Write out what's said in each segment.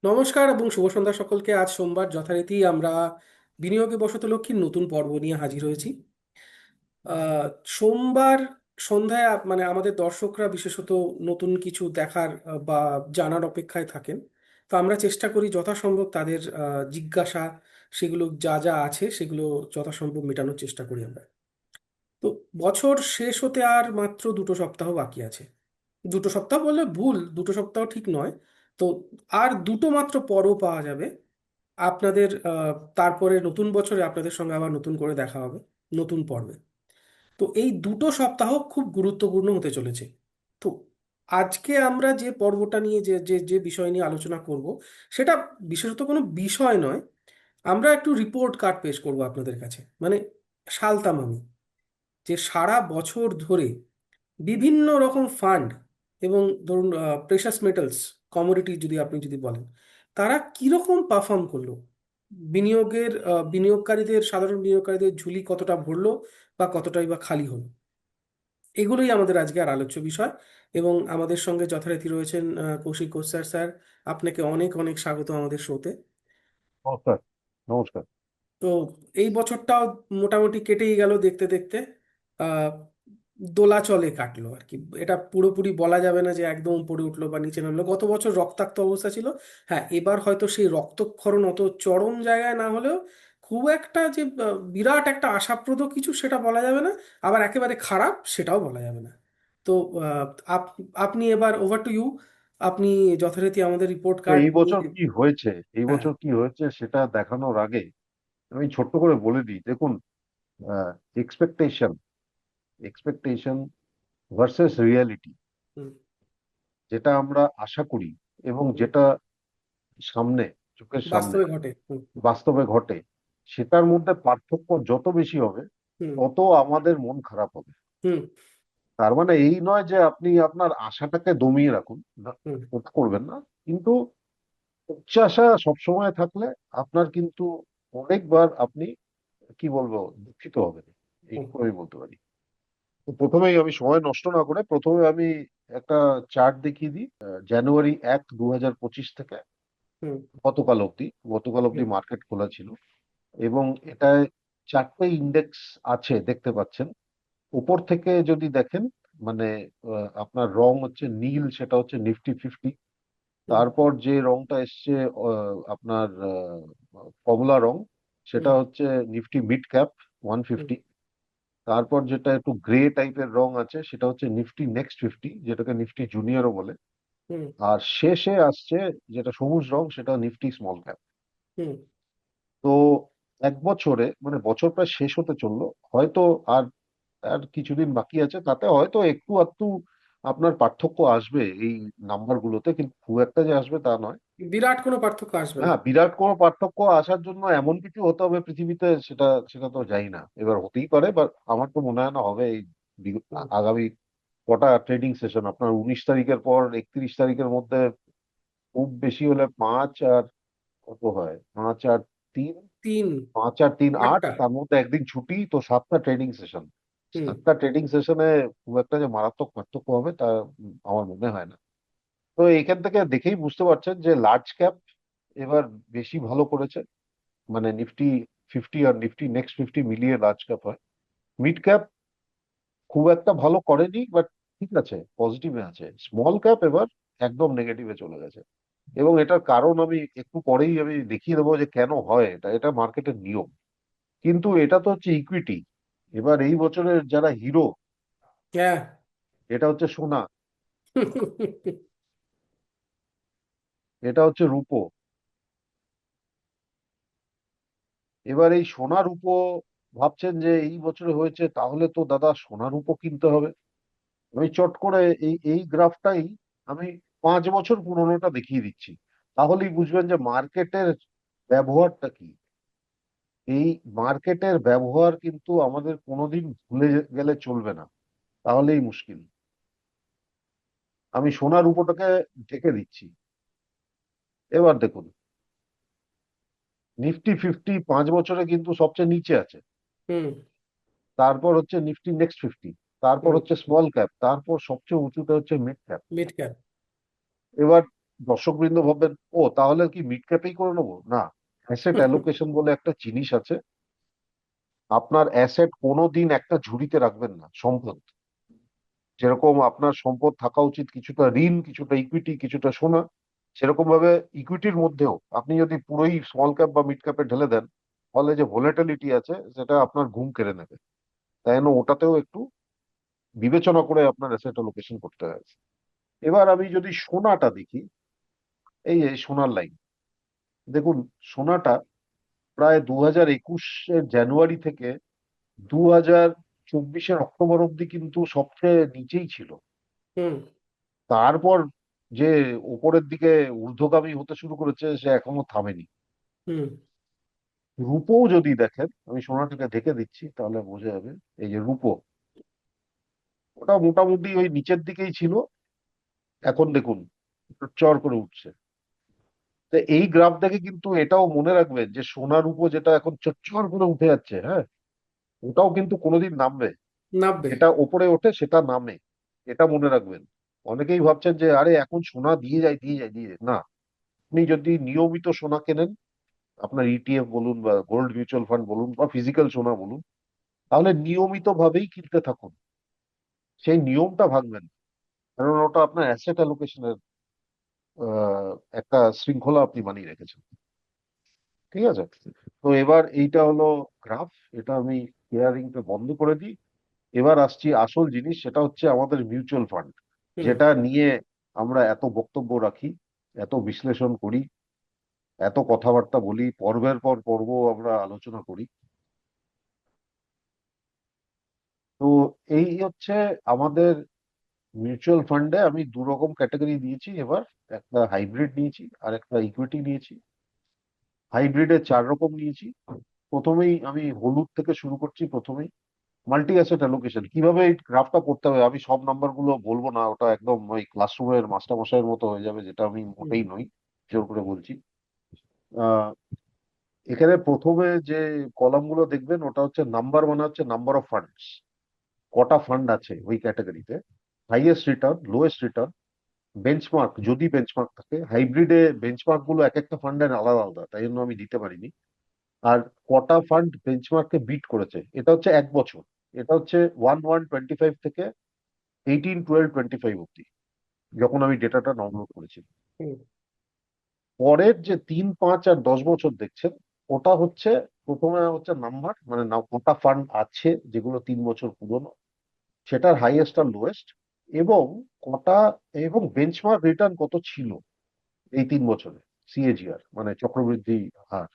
নমস্কার এবং শুভ সন্ধ্যা সকলকে। আজ সোমবার যথারীতি আমরা বিনিয়োগে বশত লক্ষ্মীর নতুন পর্ব নিয়ে হাজির হয়েছি। আহ, সোমবার সন্ধ্যায় মানে আমাদের দর্শকরা বিশেষত নতুন কিছু দেখার বা জানার অপেক্ষায় থাকেন। তো আমরা চেষ্টা করি যথাসম্ভব তাদের জিজ্ঞাসা, সেগুলো যা যা আছে সেগুলো যথাসম্ভব মেটানোর চেষ্টা করি আমরা। তো বছর শেষ হতে আর মাত্র 2 সপ্তাহ বাকি আছে। 2 সপ্তাহ বললে ভুল, 2 সপ্তাহ ঠিক নয়। তো আর দুটো মাত্র পর্ব পাওয়া যাবে আপনাদের। তারপরে নতুন বছরে আপনাদের সঙ্গে আবার নতুন করে দেখা হবে নতুন পর্বে। তো এই 2 সপ্তাহ খুব গুরুত্বপূর্ণ হতে চলেছে। তো আজকে আমরা যে পর্বটা নিয়ে যে যে যে বিষয় নিয়ে আলোচনা করব, সেটা বিশেষত কোনো বিষয় নয়। আমরা একটু রিপোর্ট কার্ড পেশ করব আপনাদের কাছে, মানে সালতামামি, যে সারা বছর ধরে বিভিন্ন রকম ফান্ড এবং ধরুন প্রেশাস মেটালস, কমোডিটি যদি আপনি যদি বলেন, তারা কিরকম পারফর্ম করলো, বিনিয়োগকারীদের, সাধারণ বিনিয়োগকারীদের ঝুলি কতটা ভরলো বা কতটাই বা খালি হলো, এগুলোই আমাদের আজকে আর আলোচ্য বিষয়। এবং আমাদের সঙ্গে যথারীতি রয়েছেন কৌশিক কোস্যার স্যার। আপনাকে অনেক অনেক স্বাগত আমাদের শোতে। নমস্কার। নমস্কার। তো এই বছরটাও মোটামুটি কেটেই গেল দেখতে দেখতে। আহ দোলাচলে কাটলো আর কি। এটা পুরোপুরি বলা যাবে না যে একদম উপরে উঠলো বা নিচে নামলো। গত বছর রক্তাক্ত অবস্থা ছিল। হ্যাঁ, এবার হয়তো সেই রক্তক্ষরণ অত চরম জায়গায় না হলেও খুব একটা যে বিরাট একটা আশাপ্রদ কিছু, সেটা বলা যাবে না। আবার একেবারে খারাপ সেটাও বলা যাবে না। তো আহ, আপনি এবার ওভার টু ইউ। আপনি যথারীতি আমাদের রিপোর্ট তো কার্ড এই নিয়ে। বছর কি হয়েছে, এই হ্যাঁ। বছর কি হয়েছে সেটা দেখানোর আগে আমি ছোট্ট করে বলে দিই। দেখুন, এক্সপেকটেশন এক্সপেকটেশন ভার্সেস রিয়ালিটি, হুম। যেটা আমরা আশা করি এবং হুম। যেটা সামনে, চোখের সামনে বাস্তবে ঘটে। হুম। বাস্তবে ঘটে, সেটার মধ্যে পার্থক্য যত বেশি হবে হুম। তত আমাদের মন খারাপ হবে। হুম। তার মানে এই নয় যে আপনি আপনার আশাটাকে দমিয়ে রাখুন, না, হুম। ওটা করবেন না। কিন্তু উচ্চাশা সবসময় থাকলে আপনার কিন্তু অনেকবার আপনি, কি বলবো, দুঃখিত হবেন, হুম। এইটুকু আমি বলতে পারি। তো প্রথমেই আমি সময় নষ্ট না করে প্রথমে আমি একটা চার্ট দেখিয়ে দিই। জানুয়ারি 1, 2025 থেকে হুম। গতকাল অবধি হুম। মার্কেট খোলা ছিল এবং এটায় চারটে ইন্ডেক্স আছে দেখতে পাচ্ছেন। উপর থেকে যদি দেখেন, মানে আপনার রং হচ্ছে নীল, সেটা হচ্ছে নিফটি 50। হুম। তারপর যে রংটা এসছে আপনার কমলা রং, সেটা হুম। হচ্ছে নিফটি মিড ক্যাপ 150। তারপর যেটা একটু গ্রে টাইপের রং আছে সেটা হচ্ছে নিফটি নেক্সট 50, যেটাকে নিফটি জুনিয়রও বলে। হুম। আর শেষে আসছে যেটা সবুজ রং, সেটা নিফটি স্মল ক্যাপ। হুম। তো এক বছরে, মানে বছর প্রায় শেষ হতে চললো, হয়তো আর আর কিছুদিন বাকি আছে, তাতে হয়তো একটু আধটু আপনার পার্থক্য আসবে এই নাম্বার গুলোতে, কিন্তু খুব একটা যে আসবে তা নয়। বিরাট কোনো পার্থক্য আসবে না। হ্যাঁ, বিরাট কোনো পার্থক্য আসার জন্য এমন কিছু হতে হবে পৃথিবীতে, সেটা সেটা তো জানি না, এবার হতেই পারে, বা আমার তো মনে হয় না হবে। এই হুম। আগামী কটা ট্রেডিং সেশন, আপনার 19 তারিখের পর 31 তারিখের মধ্যে খুব বেশি হলে 5 আর কত হয়, 5 আর 3, তিন। 5 আর 3 8, আটটা। তার মধ্যে একদিন ছুটি, তো 7টা ট্রেডিং সেশন। হুম। 7টা ট্রেডিং সেশনে খুব একটা যে মারাত্মক পার্থক্য হবে তা আমার মনে হয় না। তো এখান থেকে দেখেই বুঝতে পারছেন যে লার্জ ক্যাপ এবার বেশি ভালো করেছে, মানে নিফটি 50 আর নিফটি নেক্সট 50 মিলিয়ে লার্জ ক্যাপ হয়। মিড ক্যাপ খুব একটা ভালো করেনি, বাট ঠিক আছে, পজিটিভে আছে। স্মল ক্যাপ এবার একদম নেগেটিভে চলে গেছে, এবং এটার কারণ আমি একটু পরেই আমি দেখিয়ে দেবো যে কেন হয় এটা। এটা মার্কেটের নিয়ম। কিন্তু এটা তো হচ্ছে ইকুইটি। এবার এই বছরের যারা হিরো, হ্যাঁ। এটা হচ্ছে সোনা, এটা হচ্ছে রূপো। এবার এই সোনা রূপো ভাবছেন যে এই বছরে হয়েছে, তাহলে তো দাদা সোনা রূপো কিনতে হবে। আমি চট করে এই এই গ্রাফটাই আমি 5 বছর পুরোনোটা দেখিয়ে দিচ্ছি, তাহলেই বুঝবেন যে মার্কেটের ব্যবহারটা কি। এই মার্কেটের ব্যবহার কিন্তু আমাদের কোনোদিন ভুলে গেলে চলবে না, তাহলেই মুশকিল। আমি সোনার উপরটাকে ঢেকে দিচ্ছি। এবার দেখুন, নিফটি 50 5 বছরে কিন্তু সবচেয়ে নিচে আছে। হুম। তারপর হচ্ছে নিফটি নেক্সট 50, তারপর হুম। হচ্ছে স্মল ক্যাপ, তারপর সবচেয়ে উঁচুতে হচ্ছে মিড ক্যাপ। Mid cap. এবার দর্শকবৃন্দ ভাববেন, ও তাহলে কি মিড ক্যাপেই করে নেবো? না, অ্যাসেট অ্যালোকেশন বলে একটা জিনিস আছে। আপনার অ্যাসেট কোনোদিন একটা ঝুড়িতে রাখবেন না, সম্পদ যেরকম আপনার সম্পদ থাকা উচিত, কিছুটা ঋণ, কিছুটা ইকুইটি, কিছুটা সোনা, সেরকম ভাবে ইকুইটির মধ্যেও আপনি যদি পুরোই স্মল ক্যাপ বা মিড ক্যাপে ঢেলে দেন, ফলে যে ভোলাটিলিটি আছে সেটা আপনার ঘুম কেড়ে নেবে। তাই জন্য ওটাতেও একটু বিবেচনা করে আপনার অ্যাসেট অ্যালোকেশন করতে হয়। এবার আমি যদি সোনাটা দেখি, এই এই সোনার লাইন দেখুন, সোনাটা প্রায় 2021-এর জানুয়ারি থেকে 2024-এর অক্টোবর অব্দি কিন্তু সবচেয়ে নিচেই ছিল। হুম। তারপর যে উপরের দিকে ঊর্ধ্বগামী হতে শুরু করেছে, সে এখনো থামেনি। হুম। রূপোও যদি দেখেন, আমি সোনাটাকে দেখে দিচ্ছি তাহলে বোঝা যাবে। এই যে রূপো, ওটা মোটামুটি ওই নিচের দিকেই ছিল, এখন দেখুন চর করে উঠছে। তো এই গ্রাফ দেখে কিন্তু এটাও মনে রাখবেন যে সোনার উপর যেটা এখন চচ্চর করে উঠে যাচ্ছে, হ্যাঁ, ওটাও কিন্তু কোনোদিন নামবে। নামবে। এটা ওপরে ওঠে, সেটা নামে, এটা মনে রাখবেন। অনেকেই ভাবছেন যে আরে এখন সোনা দিয়ে যায় দিয়ে যায় দিয়ে যায়। না, আপনি যদি নিয়মিত সোনা কেনেন, আপনার ইটিএফ বলুন বা গোল্ড মিউচুয়াল ফান্ড বলুন বা ফিজিক্যাল সোনা বলুন, তাহলে নিয়মিত ভাবেই কিনতে থাকুন। সেই নিয়মটা ভাঙবেন না, কারণ ওটা আপনার অ্যাসেট অ্যালোকেশনের একটা শৃঙ্খলা আপনি বানিয়ে রেখেছেন। ঠিক আছে? তো এবার এইটা হলো গ্রাফ, এটা আমি কেয়ারিংটা বন্ধ করে দিই। এবার আসছি আসল জিনিস, সেটা হচ্ছে আমাদের মিউচুয়াল ফান্ড, হুম। যেটা নিয়ে আমরা এত বক্তব্য রাখি, এত বিশ্লেষণ করি, এত কথাবার্তা বলি, পর্বের পর পর্ব আমরা আলোচনা করি। তো এই হচ্ছে আমাদের মিউচুয়াল ফান্ডে আমি দু রকম ক্যাটাগরি দিয়েছি এবার, একটা হাইব্রিড নিয়েছি আর একটা ইকুইটি নিয়েছি। হাইব্রিডে 4 রকম নিয়েছি। প্রথমেই আমি হলুদ থেকে শুরু করছি। প্রথমেই মাল্টি অ্যাসেট অ্যালোকেশন কিভাবে এই গ্রাফটা করতে হবে, আমি সব নাম্বার গুলো বলবো না, ওটা একদম ওই ক্লাসরুমের মাস্টার মশাইয়ের মতো হয়ে যাবে, যেটা আমি হুম। মোটেই নই, জোর করে বলছি। আহ এখানে প্রথমে যে কলাম গুলো দেখবেন, ওটা হচ্ছে নাম্বার, মানে হচ্ছে নাম্বার অফ ফান্ডস, কটা ফান্ড আছে ওই ক্যাটাগরিতে, highest return, lowest return, benchmark যদি বেঞ্চমার্ক থাকে। হাইব্রিডে বেঞ্চমার্ক গুলো এক একটা ফান্ডের আলাদা আলাদা, তাই জন্য আমি দিতে পারিনি। আর কটা ফান্ড বেঞ্চমার্ককে বিট করেছে, এটা হচ্ছে 1 বছর। এটা হচ্ছে 1/1/25 থেকে 18/12/25 অব্দি, যখন আমি ডেটাটা ডাউনলোড করেছি। হুম। পরের যে 3, 5 আর 10 বছর দেখছেন, ওটা হচ্ছে প্রথমে হচ্ছে নাম্বার, মানে কটা ফান্ড আছে যেগুলো 3 বছর পুরনো, সেটার হাইয়েস্ট আর লোয়েস্ট, এবং কটা, এবং বেঞ্চমার্ক রিটার্ন কত ছিল এই 3 বছরে, সিএজিআর মানে চক্রবৃদ্ধি হার।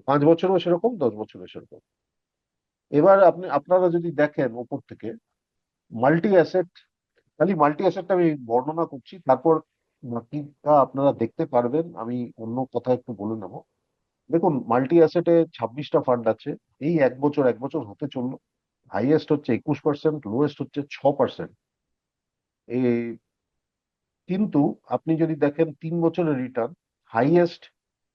5 বছরও সেরকম, 10 বছরও সেরকম। এবার আপনারা যদি দেখেন ওপর থেকে মাল্টি অ্যাসেট, খালি মাল্টি অ্যাসেটটা আমি বর্ণনা করছি, তারপর বাকিটা আপনারা দেখতে পারবেন, আমি অন্য কথা একটু বলে নেবো। দেখুন, মাল্টি অ্যাসেটে 26টা ফান্ড আছে। এই 1 বছর হতে চললো, হাইয়েস্ট হচ্ছে 21%, লোয়েস্ট হচ্ছে 6%। এই কিন্তু আপনি যদি দেখেন 3 বছরের রিটার্ন, হাইয়েস্ট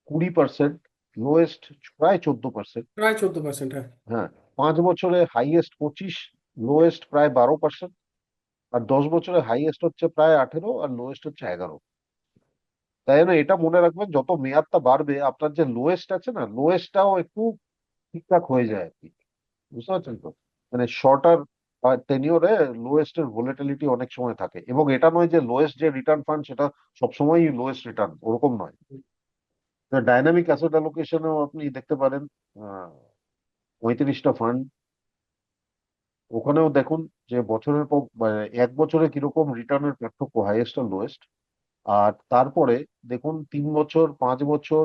20%, লোয়েস্ট প্রায় 14%। প্রায় 14%, হ্যাঁ। হ্যাঁ, 5 বছরে হাইয়েস্ট 25, লোয়েস্ট প্রায় 12%। আর 10 বছরে হাইয়েস্ট হচ্ছে প্রায় 18 আর লোয়েস্ট হচ্ছে 11। তাই জন্য এটা মনে রাখবেন, যত মেয়াদটা বাড়বে আপনার যে লোয়েস্ট আছে না, লোয়েস্টটাও একটু ঠিকঠাক হয়ে যায় আর কি। বুঝতে পারছেন তো? মানে শর্টার টেনিওরে লোয়েস্ট এর ভোলাটিলিটি অনেক সময় থাকে, এবং এটা নয় যে লোয়েস্ট যে রিটার্ন ফান্ড সেটা সবসময়ই লোয়েস্ট রিটার্ন, ওরকম নয়। ডাইনামিক অ্যাসেট অ্যালোকেশনেও আপনি দেখতে পারেন 35টা ফান্ড, ওখানেও দেখুন যে বছরের পর মানে 1 বছরে কিরকম রিটার্নের পার্থক্য, হাইয়েস্ট আর লোয়েস্ট। আর তারপরে দেখুন 3 বছর, 5 বছর,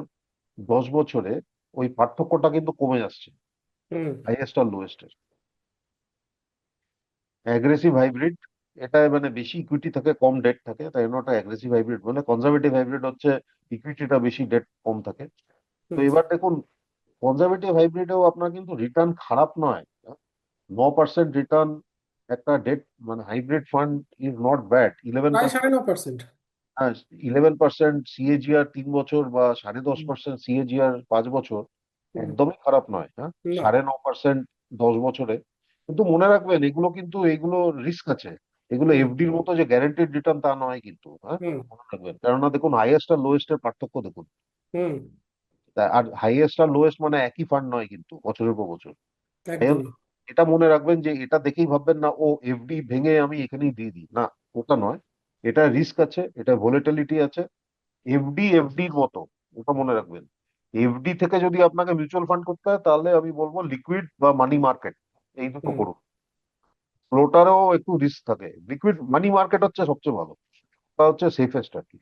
10 বছরে ওই পার্থক্যটা কিন্তু কমে আসছে, হুম। হাইয়েস্ট আর লোয়েস্ট। অ্যাগ্রেসিভ হাইব্রিড, এটা মানে বেশি ইকুইটি থাকে, কম ডেট থাকে, তাই জন্য ওটা অ্যাগ্রেসিভ হাইব্রিড বলে। কনজারভেটিভ হাইব্রিড হচ্ছে ইকুইটিটা বেশি, ডেট কম থাকে। তো হুম। এবার দেখুন, কনজারভেটিভ হাইব্রিডেও আপনার কিন্তু রিটার্ন খারাপ নয়। 9% রিটার্ন একটা ডেট, মানে hybrid fund is not bad. Eleven প্রায় পার্সেন্ট 9.5%। হ্যাঁ, 11% সিএজিআর 3 বছর বা 10.5% সিএজিআর 5 বছর, হুম। একদমই খারাপ নয়। হ্যাঁ, না। 9.5% 10 বছরে। কিন্তু মনে রাখবেন, এগুলো কিন্তু এগুলো রিস্ক আছে। এগুলো হুম এফডির মতো যে গ্যারান্টেড রিটার্ন তা নয় কিন্তু, হ্যাঁ, হুম মনে রাখবেন। কেননা দেখুন হাইয়েস্ট আর লোয়েস্ট এর পার্থক্য দেখুন। হুম আর হাইয়েস্ট আর লোয়েস্ট মানে একই ফান্ড নয় কিন্তু বছরের পর বছর। তাই জন্য একদমই। এটা মনে রাখবেন যে এটা দেখেই ভাববেন না ও এফডি ভেঙে আমি এখানেই দিয়ে দিই, না, ওটা নয়। এটা রিস্ক আছে, এটা ভোলেটিলিটি আছে। এফডি এফডির মতো, ওটা মনে রাখবেন। এফডি থেকে যদি আপনাকে মিউচুয়াল ফান্ড করতে হয় তাহলে আমি বলবো লিকুইড বা মানি মার্কেট, এই দুটো হুম করুন। ফ্লোটারও একটু রিস্ক থাকে, লিকুইড মানি মার্কেট হচ্ছে সবচেয়ে ভালো, ওটা হচ্ছে সেফেস্ট আর কি।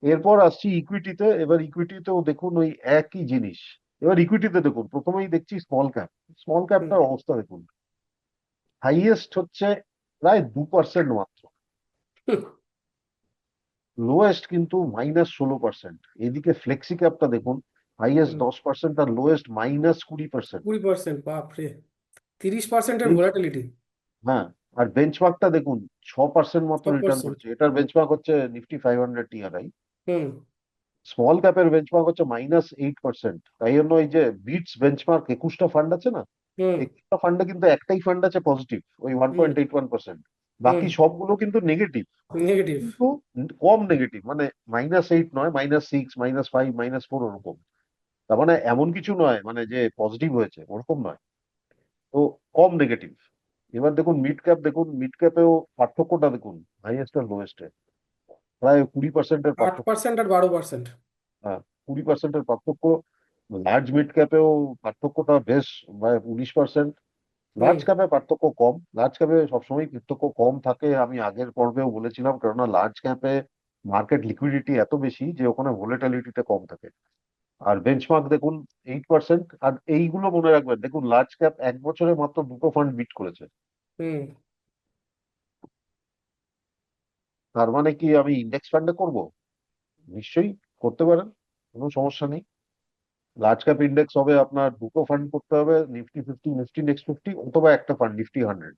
এরপর আসছি ইকুইটিতে। এবার ইকুইটিতেও দেখুন ওই একই জিনিস। এবার ইকুইটিতে দেখুন প্রথমেই দেখছি স্মল ক্যাপ। স্মল হুম ক্যাপটার অবস্থা দেখুন, হাইয়েস্ট হচ্ছে প্রায় 2% মাত্র, হুম লোয়েস্ট কিন্তু -16%। এদিকে ফ্লেক্সি ক্যাপটা দেখুন, হাইয়েস্ট হুম 10% আর লোয়েস্ট -20%। 20%, বাপরে! 30%-এর এই, ভোলাটিলিটি। হ্যাঁ, আর বেঞ্চমার্কটা দেখুন 6% মাত্র রিটার্ন 6%। করেছে। এটার বেঞ্চমার্ক হচ্ছে নিফটি 500 TRI। হুম স্মল ক্যাপের বেঞ্চমার্ক হচ্ছে -8%। তাই জন্য এই যে বিটস বেঞ্চমার্ক 21টা ফান্ড আছে না, হুম 21টা ফান্ডে কিন্তু একটাই ফান্ড আছে পজিটিভ, ওই ওয়ান হুম পয়েন্ট এইট ওয়ান পার্সেন্ট হুম বাকি সবগুলো কিন্তু নেগেটিভ। নেগেটিভ। কিন্তু কম নেগেটিভ, মানে -8 নয়, -6, -5, -4 ওরকম। তার মানে এমন কিছু নয় মানে যে পজিটিভ হয়েছে ওরকম নয়, তো কম নেগেটিভ। এবার দেখুন মিড ক্যাপ, দেখুন মিড ক্যাপেও পার্থক্যটা দেখুন, হাইয়েস্ট আর লোয়েস্টে প্রায় 20%-এর আট পার্থক্য। পার্সেন্ট আর 12%। হ্যাঁ, 20%-এর পার্থক্য। লার্জ মিড ক্যাপেও পার্থক্যটা বেশ, প্রায় 19%। হুম লার্জ ক্যাপে পার্থক্য কম, লার্জ ক্যাপে সবসময় পার্থক্য কম থাকে, আমি আগের পর্বেও বলেছিলাম, কেননা লার্জ ক্যাপে মার্কেট লিকুইডিটি এত বেশি যে ওখানে ভোলেটিলিটিটা কম থাকে। আর বেঞ্চমার্ক দেখুন 8%। আর এইগুলো মনে রাখবেন, দেখুন লার্জ ক্যাপ এক বছরে মাত্র দুটো ফান্ড বিট করেছে। হুম তার মানে কি আমি ইন্ডেক্স ফান্ডে করব? নিশ্চয়ই করতে পারেন, কোনো সমস্যা নেই। লার্জ ক্যাপ ইন্ডেক্স হবে আপনার দুটো ফান্ড করতে হবে, নিফটি 50, নিফটি নেক্সট 50, অথবা একটা ফান্ড নিফটি 100।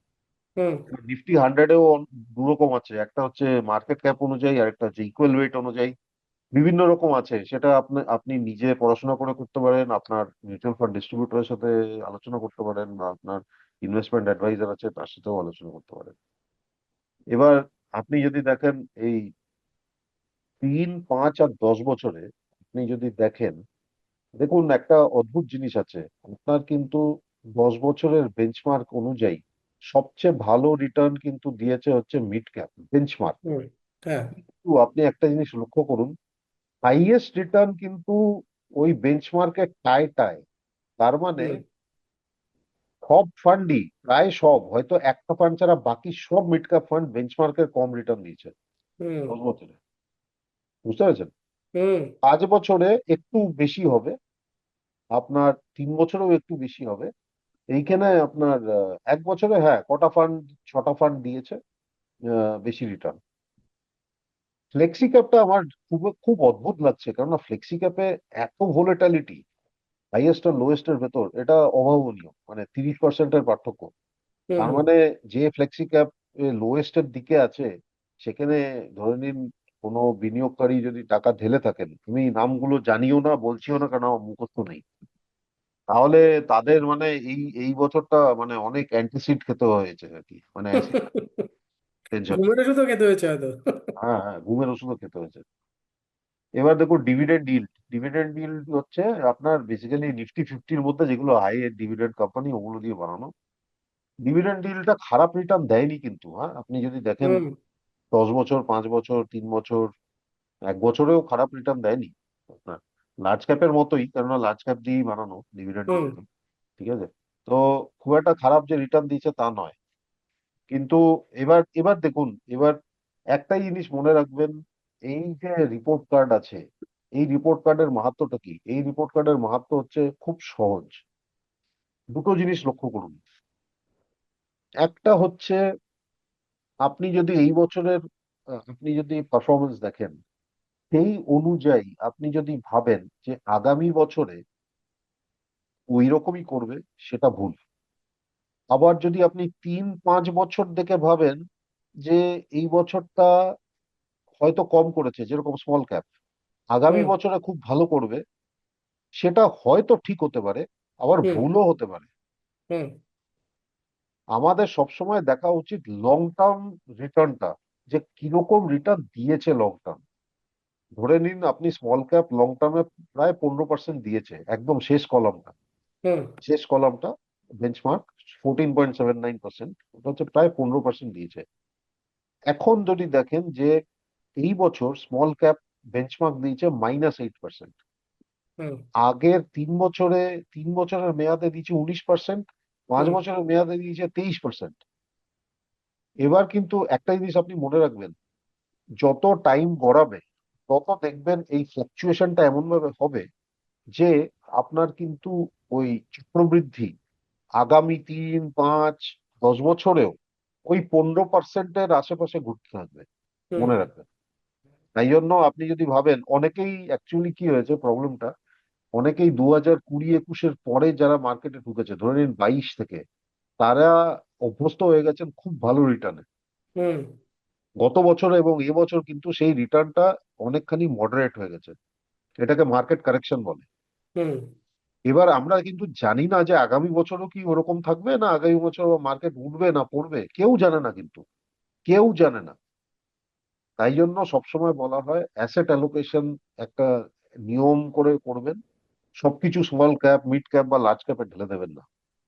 হুম নিফটি 100-এও দু রকম আছে, একটা হচ্ছে মার্কেট ক্যাপ অনুযায়ী আর একটা হচ্ছে ইকুয়াল ওয়েট অনুযায়ী। বিভিন্ন রকম আছে, সেটা আপনি আপনি নিজে পড়াশোনা করে করতে পারেন, আপনার মিউচুয়াল ফান্ড ডিস্ট্রিবিউটরের সাথে আলোচনা করতে পারেন, বা আপনার ইনভেস্টমেন্ট অ্যাডভাইজার আছে তার সাথেও আলোচনা করতে পারেন। এবার আপনি যদি দেখেন এই 3, 5 আর 10 বছরে আপনি যদি দেখেন, দেখুন একটা অদ্ভুত জিনিস আছে। আপনার কিন্তু 10 বছরের বেঞ্চমার্ক অনুযায়ী সবচেয়ে ভালো রিটার্ন কিন্তু দিয়েছে হচ্ছে মিড ক্যাপ বেঞ্চমার্ক। হুম হ্যাঁ। কিন্তু আপনি একটা জিনিস লক্ষ্য করুন, হাইয়েস্ট রিটার্ন কিন্তু ওই বেঞ্চমার্কের টায় টায়। তার মানে হুম সব ফান্ডই, প্রায় সব, হয়তো একটা ফান্ড ছাড়া বাকি সব মিড ক্যাপ ফান্ড বেঞ্চমার্কের কম রিটার্ন দিয়েছে হুম 10 বছরে। বুঝতে পেরেছেন? হুম 5 বছরে একটু বেশি হবে, আপনার 3 বছরেও একটু বেশি হবে। এইখানে আপনার 1 বছরে, হ্যাঁ, কটা ফান্ড, 6টা ফান্ড দিয়েছে বেশি রিটার্ন। ফ্লেক্সি ক্যাপটা আমার খুব খুব অদ্ভুত লাগছে, কেননা ফ্লেক্সি ক্যাপে এত ভোলেটালিটি, হাইয়েস্ট আর লোয়েস্ট এর ভেতর এটা অভাবনীয়, মানে 30%-এর পার্থক্য। হুম তার হুম মানে যে ফ্লেক্সি ক্যাপ লোয়েস্ট এর দিকে আছে, সেখানে ধরে নিন কোনো বিনিয়োগকারী যদি টাকা ঢেলে থাকেন, তুমি নামগুলো জানিও না, বলছিও না, কারণ আমার মুখস্থ নেই, তাহলে তাদের মানে এই এই বছরটা মানে অনেক অ্যান্টিসিড খেতে হয়েছে আর কি, মানে অ্যাসিড টেনশনে। ঘুমের ওষুধও খেতে হয়েছে হয়তো। হ্যাঁ, হ্যাঁ, ঘুমের ওষুধও খেতে হয়েছে। এবার দেখুন ডিভিডেন্ড ইল্ড। ডিভিডেন্ড ইল্ড হচ্ছে আপনার বেসিক্যালি নিফটি 50-র মধ্যে যেগুলো হাই ডিভিডেন্ড কোম্পানি, ওগুলো দিয়ে বানানো। ডিভিডেন্ড ইল্ডটা খারাপ রিটার্ন দেয়নি কিন্তু, হ্যাঁ, আপনি যদি দেখেন হুম 10 বছর, 5 বছর, 3 বছর, 1 বছরেও খারাপ রিটার্ন দেয়নি আপনার। লার্জ ক্যাপের মতোই, কেননা লার্জ ক্যাপ দিয়েই বানানো ডিভিডেন্ড হুম ইল্ড। ঠিক আছে? তো খুব একটা খারাপ যে রিটার্ন দিয়েছে তা নয়। কিন্তু এবার এবার দেখুন, এবার একটাই জিনিস মনে রাখবেন, এই যে রিপোর্ট কার্ড আছে, এই রিপোর্ট কার্ডের মাহাত্ম্যটা কি? এই রিপোর্ট কার্ডের মাহাত্ম্য হচ্ছে খুব সহজ। দুটো জিনিস লক্ষ্য করুন। একটা হচ্ছে, আপনি যদি এই বছরের আপনি যদি পারফরমেন্স দেখেন, সেই অনুযায়ী আপনি যদি ভাবেন যে আগামী বছরে ওই রকমই করবে, সেটা ভুল। আবার যদি আপনি 3, 5 বছর দেখে ভাবেন যে এই বছরটা হয়তো কম করেছে, যেরকম স্মল ক্যাপ, আগামী হুম বছরে খুব ভালো করবে, সেটা হয়তো ঠিক হতে পারে, আবার হুম ভুলও হতে পারে। হুম আমাদের সবসময় দেখা উচিত লং টার্ম রিটার্নটা, যে কিরকম রিটার্ন দিয়েছে লং টার্ম। ধরে নিন আপনি স্মল ক্যাপ লং টার্মে প্রায় 15% দিয়েছে, একদম শেষ কলামটা, হুম। শেষ কলামটা বেঞ্চমার্ক 14.79%, ওটা হচ্ছে প্রায় 15% দিয়েছে। এখন যদি দেখেন যে এই বছর স্মল ক্যাপ বেঞ্চমার্ক দিয়েছে -8%। হুম। আগের 3 বছরে, 3 বছরের মেয়াদে দিয়েছে 19%, পাঁচ হুম। বছরের মেয়াদে দিয়েছে 23%। এবার কিন্তু একটা জিনিস আপনি মনে রাখবেন, যত টাইম গড়াবে তত দেখবেন এই ফ্লাকচুয়েশনটা এমন ভাবে হবে যে আপনার কিন্তু ওই চক্রবৃদ্ধি আগামী 3, 5, 10 বছরেও ওই 15%-এর আশেপাশে ঘুরতে থাকবে, হুম। মনে রাখবেন। তাই জন্য আপনি যদি ভাবেন, অনেকেই অ্যাকচুয়ালি কি হয়েছে প্রবলেমটা, অনেকেই 2020-21-এর পরে যারা মার্কেটে ঢুকেছে, ধরে নিন 22 থেকে, তারা অভ্যস্ত হয়ে গেছেন খুব ভালো রিটার্নে। হুম। গত বছর এবং এবছর কিন্তু সেই রিটার্নটা অনেকখানি মডারেট হয়ে গেছে, এটাকে মার্কেট কারেকশন বলে। হুম। এবার আমরা কিন্তু জানি না যে আগামী বছরও কি ওরকম থাকবে, না আগামী বছর মার্কেট উঠবে না পড়বে, কেউ জানে না, কিন্তু কেউ জানে না। তাই জন্য সবসময় বলা হয় অ্যাসেট অ্যালোকেশন একটা নিয়ম করে করবেন। সবকিছু স্মল ক্যাপ, মিড ক্যাপ বা লার্জ ক্যাপে ঢেলে দেবেন না।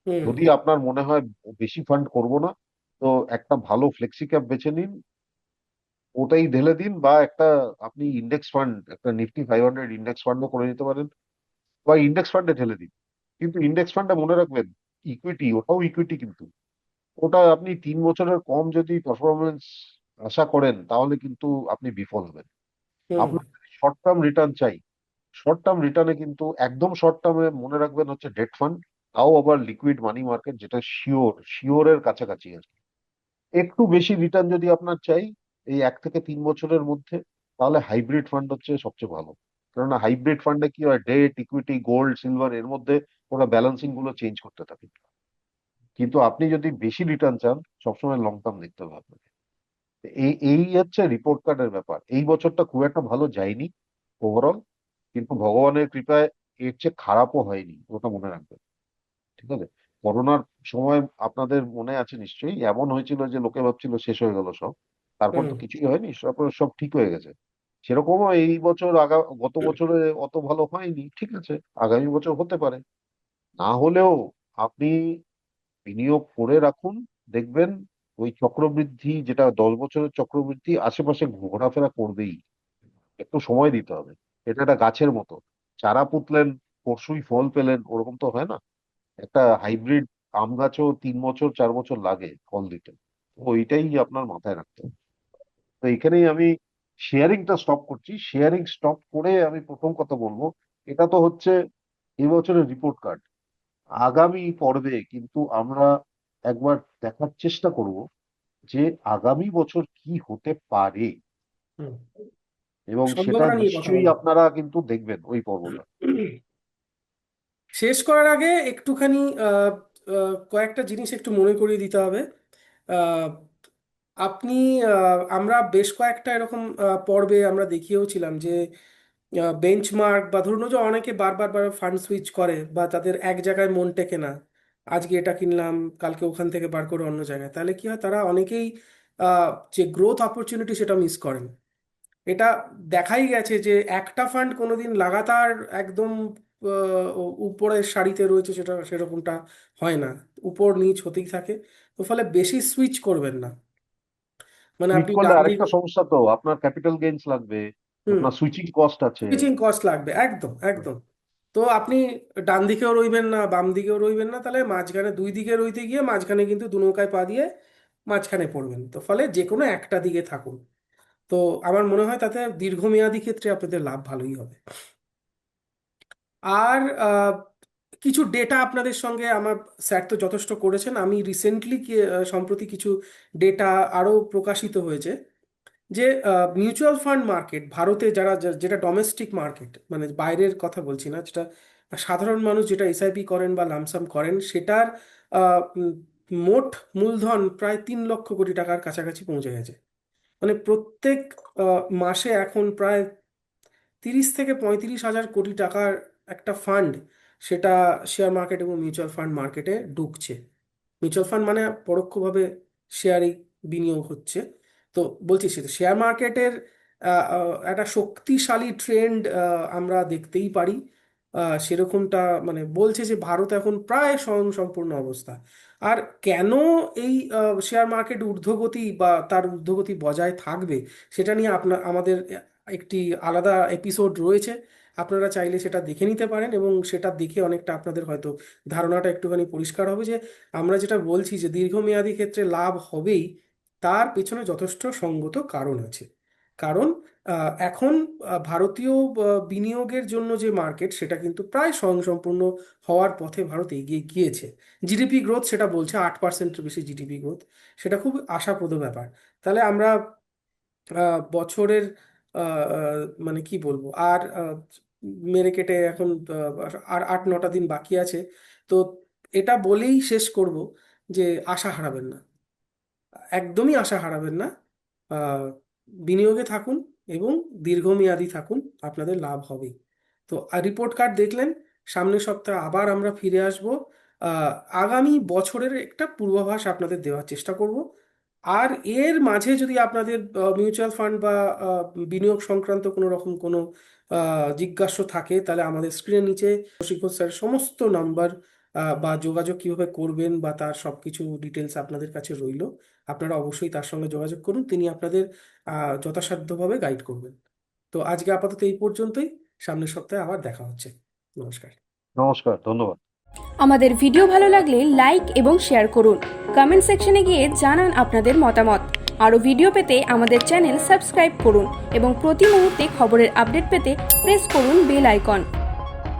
হুম। যদি আপনার মনে হয় বেশি ফান্ড করব না, তো একটা ভালো ফ্লেক্সি ক্যাপ বেছে নিন, ওটাই ঢেলে দিন। বা একটা আপনি ইন্ডেক্স ফান্ড, একটা নিফটি 500 ইন্ডেক্স ফান্ডও করে নিতে পারেন, বা ইন্ডেক্স ফান্ডে ঢেলে দিন। কিন্তু ইন্ডেক্স ফান্ডে মনে রাখবেন, ইকুইটি, ওটাও ইকুইটি, কিন্তু ওটা আপনি 3 বছরের কম যদি পারফরমেন্স আশা করেন তাহলে কিন্তু আপনি বিফল হবেন। হুম। আপনার শর্ট টার্ম রিটার্ন চাই, শর্ট টার্ম রিটার্নে কিন্তু একদম শর্ট টার্মে মনে রাখবেন হচ্ছে ডেট ফান্ড, তাও আবার লিকুইড মানি মার্কেট, যেটা শিওরের কাছাকাছি আছে। একটু বেশি রিটার্ন যদি আপনার চাই এই 1 থেকে 3 বছরের মধ্যে, তাহলে হাইব্রিড ফান্ড হচ্ছে সবচেয়ে ভালো। কেননা হাইব্রিড ফান্ডে কি হয়, ডেট, ইকুইটি, গোল্ড, সিলভার, এর মধ্যে ওরা ব্যালেন্সিং গুলো চেঞ্জ করতে থাকে। কিন্তু আপনি যদি বেশি রিটার্ন চান, সবসময় লং টার্ম দেখতে হবে আপনাকে। এই এই হচ্ছে রিপোর্ট কার্ডের ব্যাপার। এই বছরটা খুব একটা ভালো যায়নি ওভারঅল, কিন্তু ভগবানের কৃপায় এর চেয়ে খারাপও হয়নি, ওটা মনে রাখবেন। ঠিক আছে? করোনার সময় আপনাদের মনে আছে নিশ্চয়ই, এমন হয়েছিল যে লোকে ভাবছিল শেষ হয়ে গেল সব, তারপর হুম। তো কিছুই হয়নি, তারপর সব ঠিক হয়ে গেছে। সেরকমও এই বছর গত বছরে অত ভালো হয়নি, ঠিক আছে, আগামী বছর হতে পারে। না হলেও আপনি বিনিয়োগ করে রাখুন, দেখবেন ওই চক্রবৃদ্ধি, যেটা 10 বছরের চক্রবৃদ্ধি, আশেপাশে ঘোরাফেরা করবেই। একটু সময় দিতে হবে। এটা একটা গাছের মতো, চারা পুঁতলেন, পরশুই ফল পেলেন, ওরকম তো হয় না। একটা হাইব্রিড আম গাছও 3 বছর 4 বছর লাগে ফল দিতে। তো ওইটাই আপনার মাথায় রাখতে হবে। তো এখানেই আমি শেয়ারিংটা স্টপ করছি। শেয়ারিং স্টপ করে আমি প্রথম কথা বলবো, এটা তো হচ্ছে এবছরের রিপোর্ট কার্ড। আগামী পর্বে কিন্তু আমরা একবার দেখার চেষ্টা করব যে আগামী বছর কি হতে পারে, হুম। এবং সেটা সম্ভাবনা নিয়ে কথা নিশ্চয়ই বলবো। আপনারা কিন্তু দেখবেন ওই পর্বটা। শেষ করার আগে একটুখানি কয়েকটা জিনিস একটু মনে করিয়ে দিতে হবে। আহ, আপনি আমরা বেশ কয়েকটা এরকম পর্বে আমরা দেখিয়েওছিলাম যে বেঞ্চমার্ক বা ধরুন যে অনেকে বারবার বার ফান্ড সুইচ করে বা তাদের এক জায়গায় মন টেকে না, আজকে এটা কিনলাম কালকে ওখান থেকে বার করে অন্য জায়গায়, তাহলে কি হয়, তারা অনেকেই যে গ্রোথ অপরচুনিটি সেটা মিস করেন। এটা দেখাই গেছে যে একটা ফান্ড কোনোদিন লাগাতার একদম উপরের সারিতে রয়েছে, সেটা সেরকমটা হয় না, উপর নিচ হতেই থাকে। তো ফলে বেশি সুইচ করবেন না, মানে সুইচ আপনি করলে ডান দিক। আরেকটা সমস্যা, তো আপনার ক্যাপিটাল গেইনস লাগবে, হুম। আপনার সুইচিং কস্ট আছে। সুইচিং কস্ট লাগবে, একদম একদম। তো আপনি ডান দিকেও রইবেন না, বাম দিকেও রইবেন না, তাহলে মাঝখানে দুই দিকে রইতে গিয়ে মাঝখানে কিন্তু দু নৌকায় পা দিয়ে মাঝখানে পড়বেন। তো ফলে যে কোনো একটা দিকে থাকুন। তো আমার মনে হয় তাতে দীর্ঘমেয়াদী ক্ষেত্রে আপনাদের লাভ ভালোই হবে। আর কিছু ডেটা আপনাদের সঙ্গে আমার স্যার তো যথেষ্ট করেছেন, আমি রিসেন্টলি সম্প্রতি কিছু ডেটা আরও প্রকাশিত হয়েছে যে মিউচুয়াল ফান্ড মার্কেট ভারতে যারা যেটা ডোমেস্টিক মার্কেট, মানে বাইরের কথা বলছি না, যেটা সাধারণ মানুষ যেটা এসআইপি করেন বা লামসাম করেন, সেটার মোট মূলধন প্রায় 3 লক্ষ কোটি টাকার কাছাকাছি পৌঁছে গেছে। মানে প্রত্যেক মাসে এখন প্রায় 30 থেকে 35 হাজার কোটি টাকার একটা ফান্ড, সেটা শেয়ার মার্কেট এবং মিউচুয়াল ফান্ড মার্কেটে ঢুকছে। মিউচুয়াল ফান্ড মানে পরোক্ষভাবে শেয়ারে বিনিয়োগ হচ্ছে। তো বলছি সেটা শেয়ার মার্কেটের একটা শক্তিশালী ট্রেন্ড আমরা দেখতেই পারি। সেরকমটা মানে বলছে যে ভারত এখন প্রায় স্বয়ংসম্পূর্ণ অবস্থা। আর কেন এই শেয়ার মার্কেট ঊর্ধ্বগতি বা তার ঊর্ধ্বগতি বজায় থাকবে সেটা নিয়ে আমাদের একটি আলাদা এপিসোড রয়েছে। আপনারা চাইলে সেটা দেখে নিতে পারেন, এবং সেটা দেখে অনেকটা আপনাদের হয়তো ধারণাটা একটুখানি পরিষ্কার হবে যে আমরা যেটা বলছি যে দীর্ঘমেয়াদী ক্ষেত্রে লাভ হবেই, তার পেছনে যথেষ্ট সঙ্গত কারণ আছে। কারণ এখন ভারতীয় বিনিয়োগের জন্য যে মার্কেট সেটা কিন্তু প্রায় স্বয়ংসম্পূর্ণ হওয়ার পথে ভারত এগিয়ে গিয়েছে। জিডিপি গ্রোথ সেটা বলছে 8%-এর বেশি জিডিপি গ্রোথ, সেটা খুব আশাপ্রদ ব্যাপার। তাহলে আমরা বছরের মানে কি বলবো আর মেরে কেটে এখন আর 8-9টা দিন বাকি আছে। তো এটা বলেই শেষ করব যে আশা হারাবেন না, একদমই আশা হারাবেন না। আহ, বিনিয়োগে থাকুন এবং দীর্ঘমেয়াদী থাকুন, আপনাদের লাভ হবেই। তো রিপোর্ট কার্ড দেখলেন, সামনের সপ্তাহে আবার আমরা ফিরে আসব। আহ, আগামী বছরের একটা পূর্বাভাস আপনাদের দেওয়ার চেষ্টা করব। আর এর মাঝে যদি আপনাদের মিউচুয়াল ফান্ড বা বিনিয়োগ সংক্রান্ত কোনো রকম কোনো জিজ্ঞাসা থাকে, তাহলে আমাদের স্ক্রিনের নিচে প্রশিক্ষক স্যারের সমস্ত নাম্বার বা যোগাযোগ কিভাবে করবেন বা তার সবকিছু ডিটেলস আপনাদের কাছে রইলো। আপনারা অবশ্যই তার সঙ্গে যোগাযোগ করুন, তিনি আপনাদের যথাসাধ্যভাবে গাইড করবেন। তো আজকে আপাতত এই পর্যন্তই, সামনের সপ্তাহে আবার দেখা হচ্ছে। নমস্কার। নমস্কার, ধন্যবাদ। আমাদের ভিডিও ভালো লাগলে লাইক এবং শেয়ার করুন। কমেন্ট সেকশনে গিয়ে জানান আপনাদের মতামত। আরও ভিডিও পেতে আমাদের চ্যানেল সাবস্ক্রাইব করুন এবং প্রতি মুহূর্তে খবরের আপডেট পেতে প্রেস করুন বেল আইকন।